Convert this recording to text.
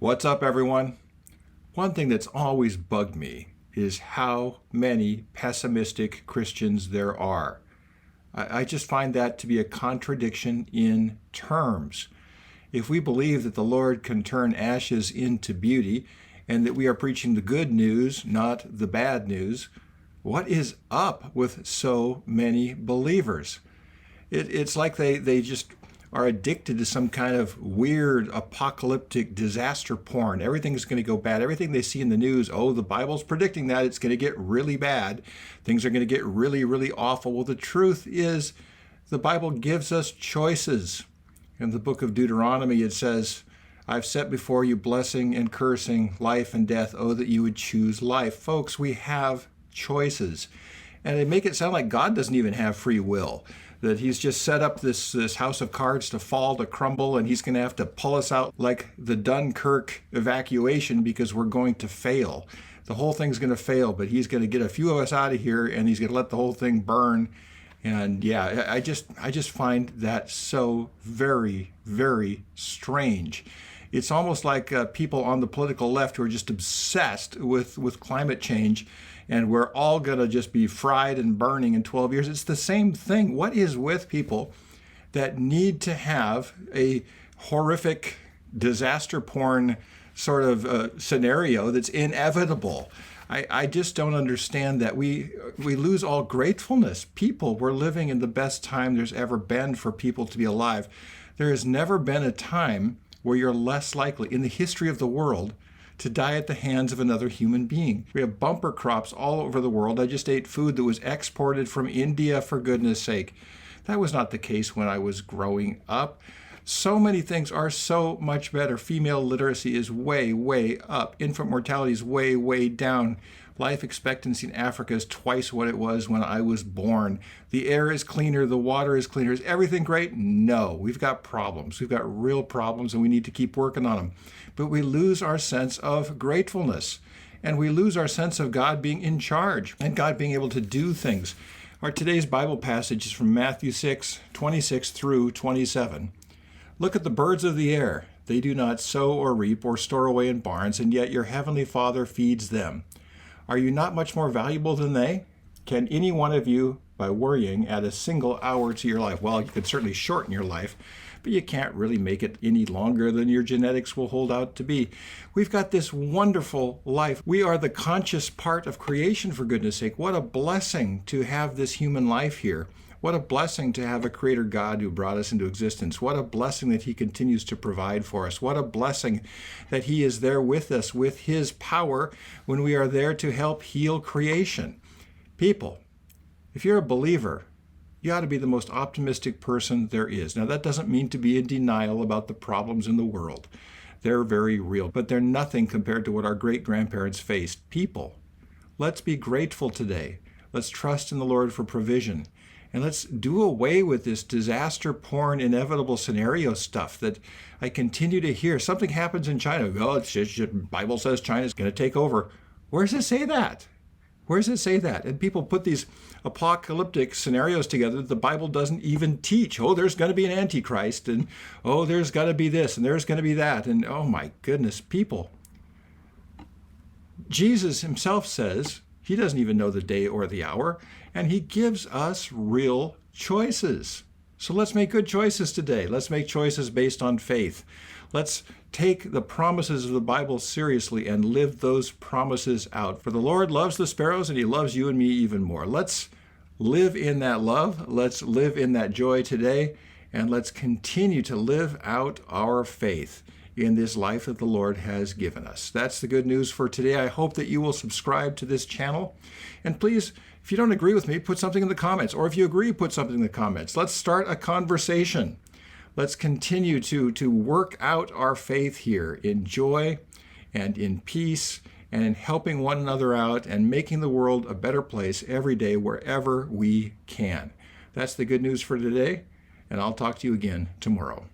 What's up, everyone? One thing that's always bugged me is how many pessimistic Christians there are. I just find that to be a contradiction in terms. If we believe that the Lord can turn ashes into beauty and that we are preaching the good news, not the bad news, what is up with so many believers? It's like they just are addicted to some kind of weird apocalyptic disaster porn. Everything's going to go bad. Everything they see in the news, oh, the Bible's predicting that it's going to get really bad. Things are going to get really, really awful. Well, the truth is the Bible gives us choices. In the book of Deuteronomy, it says, I've set before you blessing and cursing, life and death. Oh, that you would choose life. Folks, we have choices. And they make it sound like God doesn't even have free will, that he's just set up this house of cards to fall, to crumble, and he's going to have to pull us out like the Dunkirk evacuation because we're going to fail. The whole thing's going to fail, but he's going to get a few of us out of here, and he's going to let the whole thing burn. And yeah, I just find that so very, very strange. It's almost like people on the political left who are just obsessed with climate change, and we're all going to just be fried and burning in 12 years. It's the same thing. What is with people that need to have a horrific disaster porn sort of scenario that's inevitable? I just don't understand that. We lose all gratefulness. We're living in the best time there's ever been for people to be alive. There has never been a time where you're less likely in the history of the world to die at the hands of another human being. We have bumper crops all over the world. I just ate food that was exported from India, for goodness sake. That was not the case when I was growing up. So many things are so much better. Female literacy is way, way up. Infant mortality is way, way down. Life expectancy in Africa is twice what it was when I was born. The air is cleaner, the water is cleaner. Is everything great? No. We've got problems. We've got real problems, and we need to keep working on them. But we lose our sense of gratefulness, and we lose our sense of God being in charge and God being able to do things. Our today's Bible passage is from Matthew 6:26 through 27. Look at the birds of the air. They do not sow or reap or store away in barns, and yet your heavenly Father feeds them. Are you not much more valuable than they? Can any one of you, by worrying, add a single hour to your life? Well, you could certainly shorten your life, but you can't really make it any longer than your genetics will hold out to be. We've got this wonderful life. We are the conscious part of creation, for goodness sake. What a blessing to have this human life here. What a blessing to have a creator God who brought us into existence. What a blessing that he continues to provide for us. What a blessing that he is there with us with his power when we are there to help heal creation. People, if you're a believer, you ought to be the most optimistic person there is. Now, that doesn't mean to be in denial about the problems in the world. They're very real, but they're nothing compared to what our great-grandparents faced. People, let's be grateful today. Let's trust in the Lord for provision. And let's do away with this disaster porn inevitable scenario stuff that I continue to hear. Something happens in China. Oh, it's just, the Bible says China's going to take over. Where does it say that? Where does it say that? And people put these apocalyptic scenarios together that the Bible doesn't even teach. Oh, there's going to be an antichrist, and oh, there's got to be this, and there's going to be that. And oh my goodness, people. Jesus himself says he doesn't even know the day or the hour, and he gives us real choices. So let's make good choices today. Let's make choices based on faith. Let's take the promises of the Bible seriously and live those promises out. For the Lord loves the sparrows, and he loves you and me even more. Let's live in that love. Let's live in that joy today, and let's continue to live out our faith in this life that the Lord has given us. That's the good news for today. I hope that you will subscribe to this channel. And please, if you don't agree with me, put something in the comments. Or if you agree, put something in the comments. Let's start a conversation. Let's continue to work out our faith here in joy and in peace and in helping one another out and making the world a better place every day wherever we can. That's the good news for today, and I'll talk to you again tomorrow.